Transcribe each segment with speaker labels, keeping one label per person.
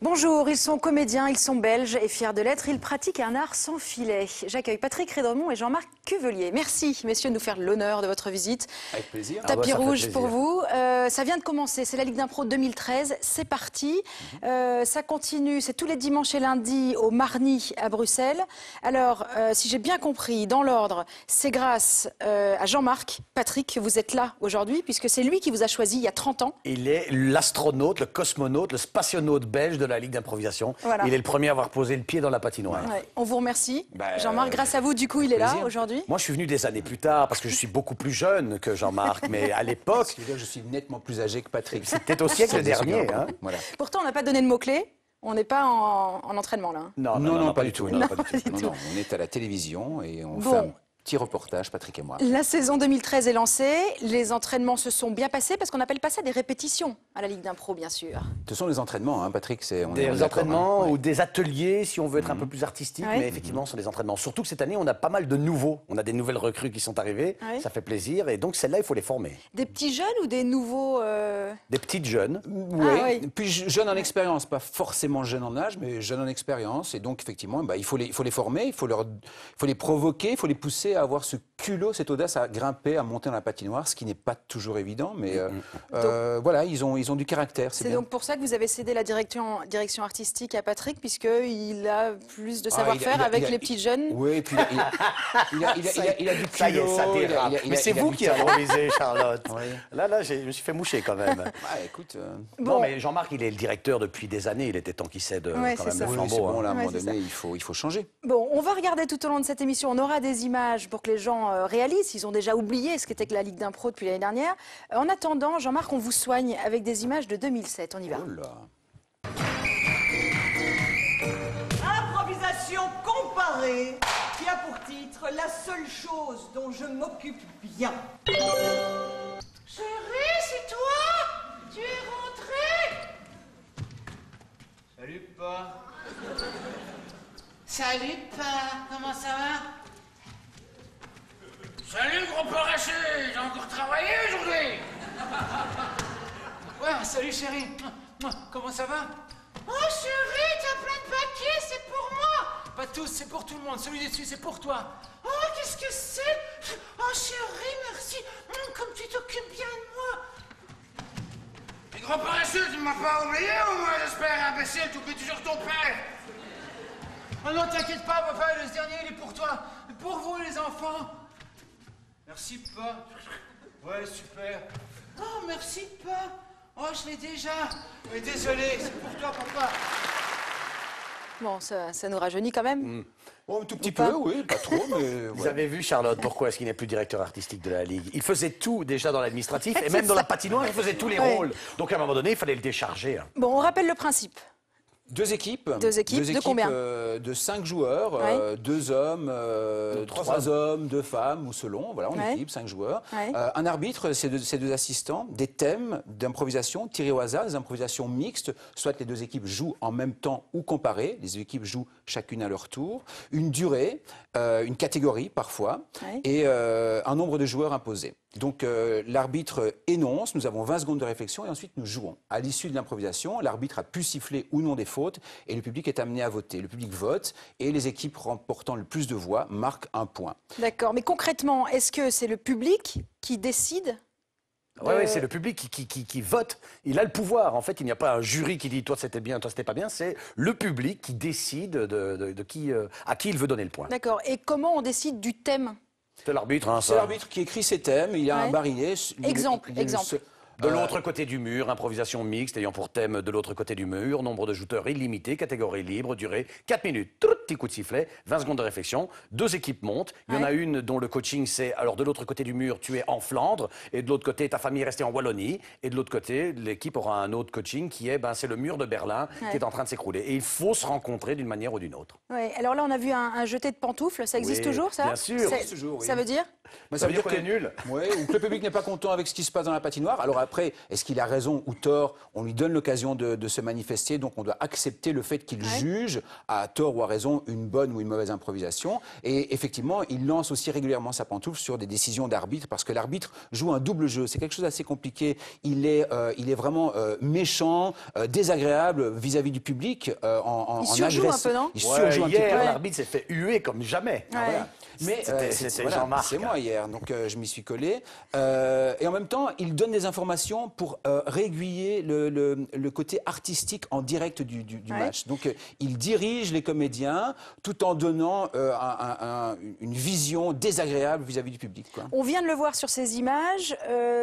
Speaker 1: Bonjour, ils sont comédiens, ils sont belges et fiers de l'être. Ils pratiquent un art sans filet. J'accueille Patrick Rédremont et Jean-Marc Cuvelier. Merci, messieurs, de nous faire l'honneur de votre visite.
Speaker 2: Avec plaisir.
Speaker 1: Tapis rouge pour vous. Ça vient de commencer, c'est la Ligue d'Impro 2013. C'est parti. Ça continue, c'est tous les dimanches et lundis au Marny à Bruxelles. Alors, si j'ai bien compris, dans l'ordre, c'est grâce à Jean-Marc, Patrick, que vous êtes là aujourd'hui, puisque c'est lui qui vous a choisi il y a 30 ans.
Speaker 3: Il est l'astronaute, le cosmonaute, le spationaute belge de la Ligue d'improvisation. Voilà. Il est le premier à avoir posé le pied dans la patinoire.
Speaker 1: Ouais. On vous remercie. Jean-Marc, grâce à vous, du coup, il est là aujourd'hui.
Speaker 3: Moi, je suis venu des années plus tard parce que je suis beaucoup plus jeune que Jean-Marc. Mais à l'époque...
Speaker 2: Ce qui veut dire que je suis nettement plus âgé que Patrick.
Speaker 3: C'est peut-être au siècle dernier. Hein.
Speaker 1: Voilà. Pourtant, on n'a pas donné de mots-clés. On n'est pas en entraînement, là.
Speaker 2: Non, pas du tout.
Speaker 1: Non,
Speaker 2: on est à la télévision et on fait un petit reportage, Patrick et moi.
Speaker 1: La saison 2013 est lancée. Les entraînements se sont bien passés parce qu'on n'appelle pas ça des répétitions à la Ligue d'Impro, bien sûr.
Speaker 2: Ce sont des entraînements, hein, Patrick.
Speaker 3: Des entraînements ou des ateliers, si on veut être un peu plus artistique. Mais effectivement, ce sont des entraînements. Surtout que cette année, on a pas mal de nouveaux. On a des nouvelles recrues qui sont arrivées. Ça fait plaisir. Et donc, celles-là, il faut les former.
Speaker 1: Des petits jeunes ou des nouveaux
Speaker 3: Des petites jeunes.
Speaker 2: Oui. Puis jeunes en expérience. Pas forcément jeunes en âge, mais jeunes en expérience. Et donc, effectivement, il faut les former, il faut les provoquer, il faut les pousser à avoir ce culot, cette audace à grimper, à monter dans la patinoire, ce qui n'est pas toujours évident, mais voilà, ils ont du caractère.
Speaker 1: C'est donc pour ça que vous avez cédé la direction artistique à Patrick, puisqu'il a plus de savoir-faire avec les petits jeunes.
Speaker 2: Oui, et puis il a du culot.
Speaker 3: Ça y est, ça dérape. Mais c'est vous qui improvisez, Charlotte. Là, je me suis fait moucher quand même.
Speaker 2: Écoute,
Speaker 3: Non, mais Jean-Marc, il est le directeur depuis des années. Il était temps qu'il cède quand même le flambeau.
Speaker 2: Bon, là, à un moment donné, il faut changer.
Speaker 1: Bon, on va regarder tout au long de cette émission. On aura des images pour que les gens réalisent. Ils ont déjà oublié ce qu'était que la Ligue d'Impro depuis l'année dernière. En attendant, Jean-Marc, on vous soigne avec des images de 2007. On y va.
Speaker 2: Oh là.
Speaker 4: Improvisation comparée qui a pour titre La seule chose dont je m'occupe bien.
Speaker 5: Chérie, c'est toi? Tu es rentrée?
Speaker 6: Salut, Pa.
Speaker 5: Salut, Pa. Comment ça va?
Speaker 6: Salut, gros paraché. J'ai encore travaillé aujourd'hui.
Speaker 5: Ouais, salut, chérie. Comment ça va? Oh, chérie, t'as plein de papiers, c'est pour moi. Pas tous, c'est pour tout le monde. Celui dessus, c'est pour toi. Oh, qu'est-ce que c'est? Oh, chérie, merci. Comme tu t'occupes bien de moi.
Speaker 6: Les gros paresseux, tu ne m'as pas oublié ou moi, j'espère, imbécile, tu oublies toujours ton père.
Speaker 5: Oh non, t'inquiète pas, papa, ce dernier, il est pour toi. Pour vous, les enfants.
Speaker 6: Merci, Pa. Ouais, super.
Speaker 5: Oh, merci, Pa. Oh, je l'ai déjà. Mais désolé, c'est pour toi, papa.
Speaker 1: Bon, ça nous rajeunit quand même.
Speaker 2: Oh, un tout petit peu, oui, pas trop, mais...
Speaker 3: Vous avez vu, Charlotte, pourquoi est-ce qu'il n'est plus directeur artistique de la Ligue? Il faisait tout déjà dans l'administratif et même dans la patinoire, il faisait tous les rôles. Donc à un moment donné, il fallait le décharger.
Speaker 1: Bon, on rappelle le principe.
Speaker 2: Deux équipes
Speaker 1: de combien?
Speaker 2: De 5 joueurs, 2 hommes, 3 hommes, 2 femmes, ou selon, voilà, en équipe, 5 joueurs. Un arbitre, ces deux assistants, des thèmes d'improvisation tirés au hasard, des improvisations mixtes, soit les deux équipes jouent en même temps ou comparées, les équipes jouent chacune à leur tour, une durée, une catégorie parfois, et un nombre de joueurs imposés. Donc l'arbitre énonce, nous avons 20 secondes de réflexion et ensuite nous jouons. À l'issue de l'improvisation, l'arbitre a pu siffler ou non des fautes et le public est amené à voter. Le public vote et les équipes remportant le plus de voix marquent un point.
Speaker 1: D'accord, mais concrètement, est-ce que c'est le public qui décide?
Speaker 3: Oui, c'est le public qui vote. Il a le pouvoir. En fait, il n'y a pas un jury qui dit toi c'était bien, toi c'était pas bien. C'est le public qui décide à qui il veut donner le point.
Speaker 1: D'accord, et comment on décide du thème?
Speaker 3: C'est l'arbitre, hein, ça.
Speaker 2: C'est l'arbitre qui écrit ses thèmes, il y a un barillet.
Speaker 1: Exemple.
Speaker 3: De l'autre côté du mur, improvisation mixte ayant pour thème de l'autre côté du mur, nombre de jouteurs illimité, catégorie libre, durée 4 minutes. Petit coup de sifflet, 20 secondes de réflexion, 2 équipes montent. Il y en a une dont le coaching c'est, alors de l'autre côté du mur, tu es en Flandre, et de l'autre côté, ta famille est restée en Wallonie, et de l'autre côté, l'équipe aura un autre coaching qui est, c'est le mur de Berlin qui est en train de s'écrouler. Et il faut se rencontrer d'une manière ou d'une autre.
Speaker 1: Oui, alors là, on a vu un jeté de pantoufles, ça existe toujours, ça?
Speaker 3: Bien sûr.
Speaker 1: Ça veut dire?
Speaker 2: Ça veut dire
Speaker 3: qu'on est nul.
Speaker 2: Oui, ou que le public n'est pas content avec ce qui se passe dans la patinoire. Alors après, est-ce qu'il a raison ou tort? On lui donne l'occasion de se manifester, donc on doit accepter le fait qu'il juge, à tort ou à raison, selon une bonne ou une mauvaise improvisation. Et effectivement, il lance aussi régulièrement sa pantoufle sur des décisions d'arbitre, parce que l'arbitre joue un double jeu. C'est quelque chose d'assez compliqué. Il est vraiment méchant, désagréable vis-à-vis du public.
Speaker 1: Il surjoue un peu, non?
Speaker 3: Il surjoue un petit peu. L'arbitre s'est fait huer comme jamais.
Speaker 1: Ouais.
Speaker 2: Voilà. Mais
Speaker 3: c'était Jean-Marc.
Speaker 2: C'est moi hier, donc je m'y suis collé. Et en même temps, il donne des informations pour réaiguiller le côté artistique en direct du match. Donc il dirige les comédiens tout en donnant une vision désagréable vis-à-vis du public, quoi.
Speaker 1: On vient de le voir sur ces images.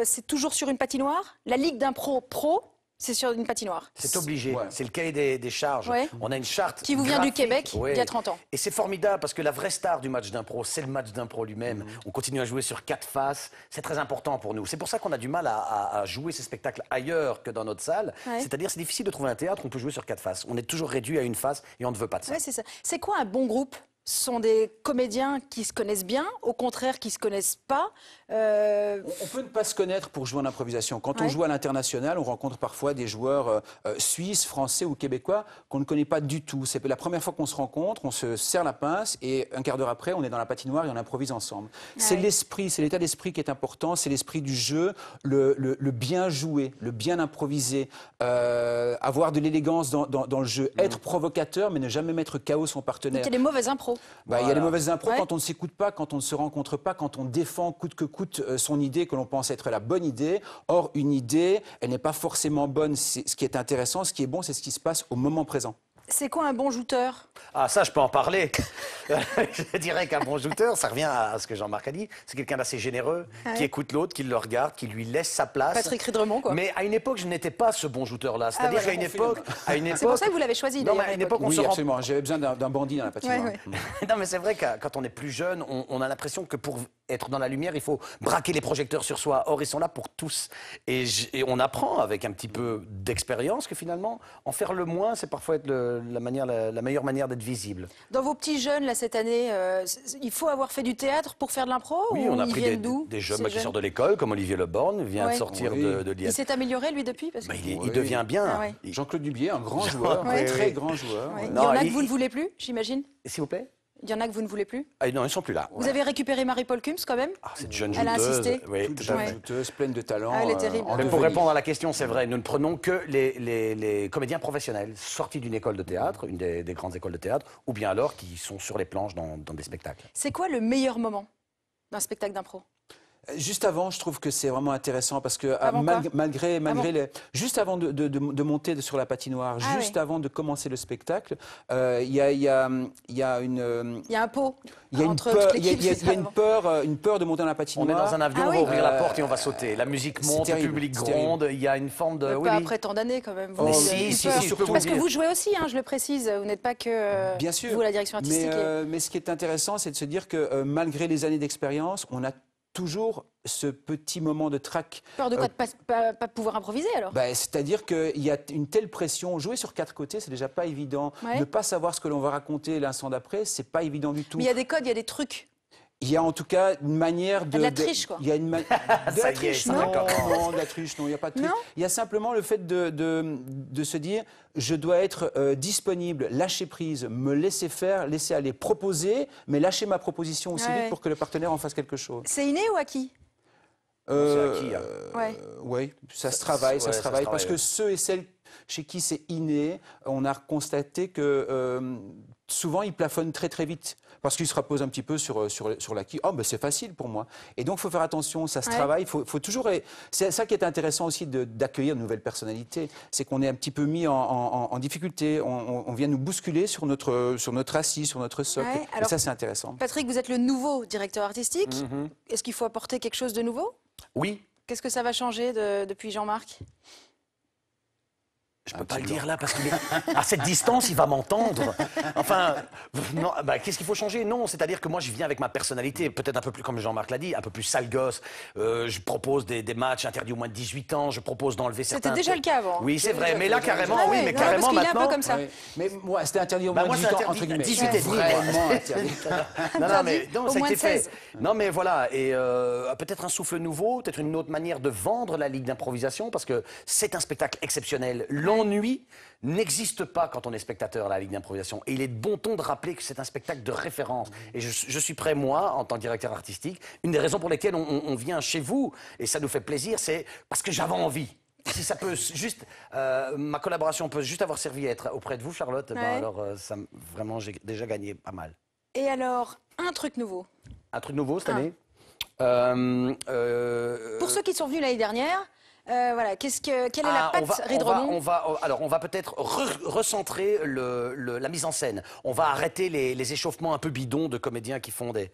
Speaker 1: C'est toujours sur une patinoire. La Ligue d'impro pro. C'est sur une patinoire.
Speaker 3: C'est obligé.
Speaker 2: Ouais.
Speaker 3: C'est le cahier des charges.
Speaker 1: Ouais.
Speaker 3: On a une charte
Speaker 1: Qui vous vient du Québec,
Speaker 3: ouais.
Speaker 1: il y a 30 ans.
Speaker 3: Et c'est formidable parce que la vraie star du match d'impro, c'est le match d'impro lui-même. On continue à jouer sur 4 faces. C'est très important pour nous. C'est pour ça qu'on a du mal à jouer ces spectacles ailleurs que dans notre salle.
Speaker 1: Ouais.
Speaker 3: C'est-à-dire, c'est difficile de trouver un théâtre où on peut jouer sur 4 faces. On est toujours réduit à une face et on ne veut pas de ça.
Speaker 1: Ouais, c'est ça. C'est quoi un bon groupe? Ce sont des comédiens qui se connaissent bien, au contraire qui ne se connaissent pas.
Speaker 2: On peut ne pas se connaître pour jouer en improvisation. Quand on joue à l'international, on rencontre parfois des joueurs suisses, français ou québécois qu'on ne connaît pas du tout. C'est la première fois qu'on se rencontre, on se serre la pince et un quart d'heure après, on est dans la patinoire et on improvise ensemble. C'est l'esprit, c'est l'état d'esprit qui est important, c'est l'esprit du jeu, le bien jouer, le bien improviser, avoir de l'élégance dans le jeu, être provocateur mais ne jamais mettre KO son partenaire.
Speaker 1: Donc il y a des mauvaises impros.
Speaker 2: Il y a les mauvaises impros quand on ne s'écoute pas, quand on ne se rencontre pas, quand on défend coûte que coûte son idée que l'on pense être la bonne idée. Or, une idée, elle n'est pas forcément bonne. Ce qui est intéressant, ce qui est bon, c'est ce qui se passe au moment présent.
Speaker 1: C'est quoi un bon jouteur?
Speaker 3: Ah, ça, je peux en parler. Je dirais qu'un bon jouteur, ça revient à ce que Jean-Marc a dit, c'est quelqu'un d'assez généreux, qui écoute l'autre, qui le regarde, qui lui laisse sa place.
Speaker 1: Patrick Ridremont, quoi.
Speaker 3: Mais à une époque, je n'étais pas ce bon joueur-là. C'est-à-dire qu'à une époque...
Speaker 1: C'est pour ça que vous l'avez choisi,
Speaker 3: Non, mais
Speaker 1: d'ailleurs.
Speaker 3: à une époque, on
Speaker 2: Oui,
Speaker 3: se rend...
Speaker 2: absolument. J'avais besoin d'un bandit dans la patinoire.
Speaker 3: Non, mais c'est vrai que quand on est plus jeune, on a l'impression que pour être dans la lumière, il faut braquer les projecteurs sur soi. Or, ils sont là pour tous. Et on apprend avec un petit peu d'expérience que finalement, en faire le moins, c'est parfois être la meilleure manière d'être visible.
Speaker 1: Dans vos petits jeunes, là, cette année, il faut avoir fait du théâtre pour faire de l'impro?
Speaker 3: Oui,
Speaker 1: ou
Speaker 3: on a
Speaker 1: ils
Speaker 3: pris
Speaker 1: viennent d'où,
Speaker 3: des jeunes
Speaker 1: ces
Speaker 3: qui sortent de l'école, comme Olivier Leborgne, vient de sortir de
Speaker 1: Il
Speaker 3: l'IEP.
Speaker 1: s'est amélioré, lui, depuis parce que...
Speaker 3: Il devient bien.
Speaker 1: Ah ouais.
Speaker 2: Jean-Claude Dubié, un grand joueur, un très grand joueur.
Speaker 1: Ouais. Il y
Speaker 3: Non,
Speaker 1: en a que vous ne voulez plus, j'imagine?
Speaker 3: S'il vous plaît?
Speaker 1: Il y en a que vous ne voulez plus?
Speaker 3: Ah, non, ils ne sont plus là.
Speaker 1: Vous avez récupéré Marie-Paul Kums, quand même?
Speaker 3: Ah, cette jeune
Speaker 1: Elle a
Speaker 3: jouteuse.
Speaker 1: insisté.
Speaker 3: Oui,
Speaker 2: Toute
Speaker 3: tout à
Speaker 2: jeune
Speaker 3: fait.
Speaker 2: jouteuse, pleine de talent.
Speaker 1: Ah, elle est terrible.
Speaker 2: en
Speaker 3: Mais pour
Speaker 2: devenir.
Speaker 3: répondre à la question, c'est vrai, nous ne prenons que les comédiens professionnels sortis d'une école de théâtre, une des grandes écoles de théâtre, ou bien alors qui sont sur les planches dans des spectacles.
Speaker 1: C'est quoi le meilleur moment d'un spectacle d'impro?
Speaker 2: Juste avant, je trouve que c'est vraiment intéressant parce que
Speaker 1: Avant quoi?
Speaker 2: malgré juste avant de monter sur la patinoire,
Speaker 1: Ah
Speaker 2: juste
Speaker 1: oui.
Speaker 2: avant de commencer le spectacle, il y a une
Speaker 1: Il y a un pot
Speaker 2: il y a une
Speaker 1: entre
Speaker 2: peur,
Speaker 1: toute
Speaker 2: il y a,
Speaker 1: l'équipe,
Speaker 2: il y a
Speaker 1: juste avant.
Speaker 2: une peur de monter dans la
Speaker 3: On
Speaker 2: patinoire.
Speaker 3: est dans un avion,
Speaker 1: Ah
Speaker 3: on
Speaker 1: oui.
Speaker 3: va ouvrir la porte et on va sauter. La musique monte, le
Speaker 2: terrible,
Speaker 3: public
Speaker 2: c'est terrible.
Speaker 3: gronde, il y a une forme de...
Speaker 1: Pas après tant d'années, quand même. Vous
Speaker 2: Oh,
Speaker 1: n'avez
Speaker 3: si,
Speaker 1: eu
Speaker 3: si,
Speaker 1: peur.
Speaker 3: si, je peux vous
Speaker 1: Parce que
Speaker 3: dire.
Speaker 1: vous jouez aussi, hein, je le précise. Vous n'êtes pas que
Speaker 2: Bien sûr.
Speaker 1: vous, la direction artistique.
Speaker 2: Mais ce qui est intéressant, c'est de se dire que malgré les années d'expérience, on a toujours ce petit moment de trac.
Speaker 1: Peur de quoi? De pas pouvoir improviser, alors?
Speaker 2: C'est-à-dire qu'il y a une telle pression. Jouer sur 4 côtés, c'est déjà pas évident.
Speaker 1: Ouais.
Speaker 2: Ne pas savoir ce que l'on va raconter l'instant d'après, c'est pas évident du tout.
Speaker 1: Mais il y a des codes, il y a des trucs.
Speaker 2: Il y a en tout cas une manière de...
Speaker 1: De la triche, quoi.
Speaker 2: Il y a une de
Speaker 3: Ça
Speaker 2: la
Speaker 3: y est,
Speaker 2: triche,
Speaker 3: ça
Speaker 2: non,
Speaker 3: commence.
Speaker 2: non, de la triche, non, il n'y a pas de triche.
Speaker 1: Non.
Speaker 2: Il y a simplement le fait de se dire, je dois être disponible, lâcher prise, me laisser faire, laisser aller, proposer, mais lâcher ma proposition aussi
Speaker 1: Ouais.
Speaker 2: vite pour que le partenaire en fasse quelque chose.
Speaker 1: C'est inné ou acquis?
Speaker 3: C'est acquis, hein.
Speaker 1: Ouais.
Speaker 2: Oui, ça se travaille,
Speaker 3: ouais, ça se
Speaker 2: parce
Speaker 3: travaille,
Speaker 2: que
Speaker 3: ouais.
Speaker 2: ceux et celles chez qui c'est inné, on a constaté que souvent ils plafonnent très très vite. Parce qu'ils se reposent un petit peu sur l'acquis. Oh, ben c'est facile pour moi. Et donc, il faut faire attention, ça se travaille. Faut toujours. C'est ça qui est intéressant aussi d'accueillir de nouvelles personnalités. C'est qu'on est un petit peu mis en difficulté. On vient nous bousculer sur notre assis, sur notre socle.
Speaker 1: Ouais,
Speaker 2: Et
Speaker 1: alors-
Speaker 2: ça, c'est intéressant.
Speaker 1: Patrick, vous êtes le nouveau directeur artistique. Est-ce qu'il faut apporter quelque chose de nouveau?
Speaker 3: Oui,
Speaker 1: Qu'est-ce que ça va changer depuis Jean-Marc?
Speaker 3: je peux pas le dire là parce qu'il est à cette distance, il va m'entendre. Enfin, non, qu'est-ce qu'il faut changer? Non, c'est-à-dire que moi, je viens avec ma personnalité, peut-être un peu plus comme Jean-Marc l'a dit, un peu plus sale gosse. Je propose des matchs interdits aux moins de 18 ans. Je propose d'enlever certains.
Speaker 1: C'était déjà le cas avant.
Speaker 3: Oui, c'est vrai. Mais là, carrément,
Speaker 1: Ah
Speaker 3: oui,
Speaker 1: ouais,
Speaker 3: mais
Speaker 1: non,
Speaker 3: carrément
Speaker 1: parce qu'il est un
Speaker 3: maintenant.
Speaker 1: peu comme ça.
Speaker 2: Ouais. Mais moi, c'était interdit au moins
Speaker 3: moi,
Speaker 2: 18
Speaker 3: c'est
Speaker 2: ans,
Speaker 3: interdit
Speaker 2: entre guillemets.
Speaker 3: 18 et demi,
Speaker 2: Vraiment interdit.
Speaker 3: Non,
Speaker 1: Au
Speaker 3: ça a
Speaker 1: moins
Speaker 3: été
Speaker 1: de
Speaker 3: fait.
Speaker 1: 16.
Speaker 3: Non, mais voilà. Et peut-être un souffle nouveau, peut-être une autre manière de vendre la Ligue d'improvisation, parce que c'est un spectacle exceptionnel, long L'ennui n'existe pas quand on est spectateur à la Ligue d'improvisation. Et il est de bon ton de rappeler que c'est un spectacle de référence. Et je suis prêt, moi, en tant que directeur artistique, une des raisons pour lesquelles on vient chez vous, et ça nous fait plaisir, c'est parce que j'avais envie. Si ça peut juste, ma collaboration peut juste avoir servi à être auprès de vous, Charlotte, ben alors vraiment, j'ai déjà gagné pas mal.
Speaker 1: Et alors, un truc nouveau.
Speaker 3: Un truc nouveau cette année
Speaker 1: Pour ceux qui sont venus l'année dernière, voilà, quelle est la patte Ridremont?
Speaker 3: On va peut-être recentrer la mise en scène. On va arrêter les échauffements un peu bidons de comédiens qui font des...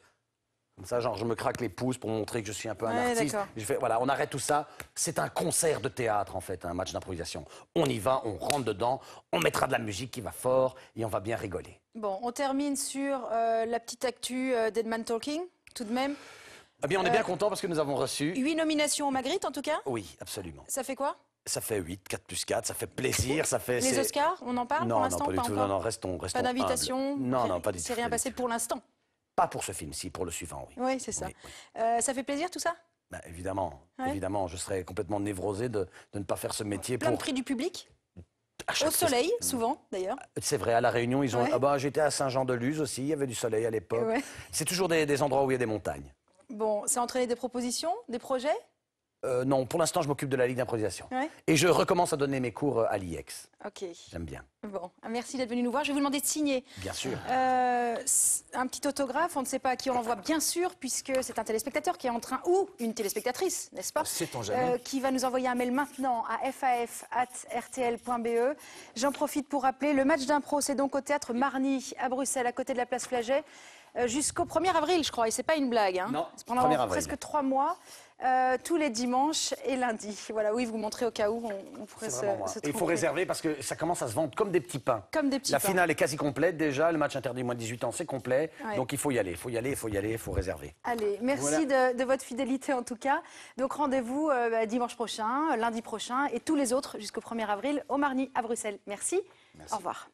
Speaker 3: Comme ça, genre, je me craque les pouces pour montrer que je suis un peu un artiste. Voilà, on arrête tout ça. C'est un concert de théâtre, en fait, un match d'improvisation. On y va, on rentre dedans, on mettra de la musique qui va fort et on va bien rigoler.
Speaker 1: Bon, on termine sur la petite actu Dead Man Talking, tout de même.
Speaker 3: Eh bien, on est bien content parce que nous avons reçu...
Speaker 1: 8 nominations au Magritte, en tout cas?
Speaker 3: Oui, absolument.
Speaker 1: Ça fait quoi?
Speaker 3: Ça fait 8, 4 plus 4, ça fait plaisir, ça fait...
Speaker 1: Les Oscars, on en parle pour l'instant?
Speaker 3: Non, pas du tout, non, restons
Speaker 1: pas d'invitation?
Speaker 3: Non, pas du tout.
Speaker 1: C'est rien passé pour l'instant?
Speaker 3: Pas pour ce film-ci, pour le suivant, oui.
Speaker 1: Oui, c'est ça. Oui. Ça fait plaisir, tout ça?
Speaker 3: Ben, évidemment, évidemment. Je serais complètement névrosé de ne pas faire ce métier
Speaker 1: Plein de prix du public? Au soleil, souvent, d'ailleurs.
Speaker 3: C'est vrai, à La Réunion, ils ont... Ah bah, j'étais à Saint-Jean-de-Luz aussi, il y avait du soleil à l'époque. C'est toujours des endroits où il y a des montagnes.
Speaker 1: Bon, ça a entraîné des propositions, des projets?
Speaker 3: Non, pour l'instant, je m'occupe de la Ligue d'improvisation. Et je recommence à donner mes cours à l'IEX.
Speaker 1: Ok.
Speaker 3: J'aime bien.
Speaker 1: Bon, merci d'être venu nous voir. Je vais vous demander de signer.
Speaker 3: Bien sûr.
Speaker 1: Un petit autographe, on ne sait pas à qui on l'envoie, bien sûr, puisque c'est un téléspectateur qui est en train, ou une téléspectatrice, n'est-ce pas?
Speaker 2: Sait-on jamais.
Speaker 1: Qui va nous envoyer un mail maintenant à faf@rtl.be. J'en profite pour rappeler, le match d'impro, c'est donc au théâtre Marny, à Bruxelles, à côté de la place Flaget, jusqu'au 1er avril, je crois, et c'est pas une blague. Hein.
Speaker 3: Non,
Speaker 1: pendant presque 3 mois. Tous les dimanches et lundis. Voilà, oui, vous montrez au cas où on pourrait se trouver.
Speaker 3: Il faut réserver parce que ça commence à se vendre comme des petits pains.
Speaker 1: Comme des petits
Speaker 3: pains. La
Speaker 1: pains.
Speaker 3: finale est quasi complète déjà, le match interdit moins de 18 ans, c'est complet. Donc il faut y aller, il faut réserver.
Speaker 1: Allez, merci de votre fidélité en tout cas. Donc rendez-vous dimanche prochain, lundi prochain et tous les autres jusqu'au 1er avril au Marny à Bruxelles. Merci. Au revoir.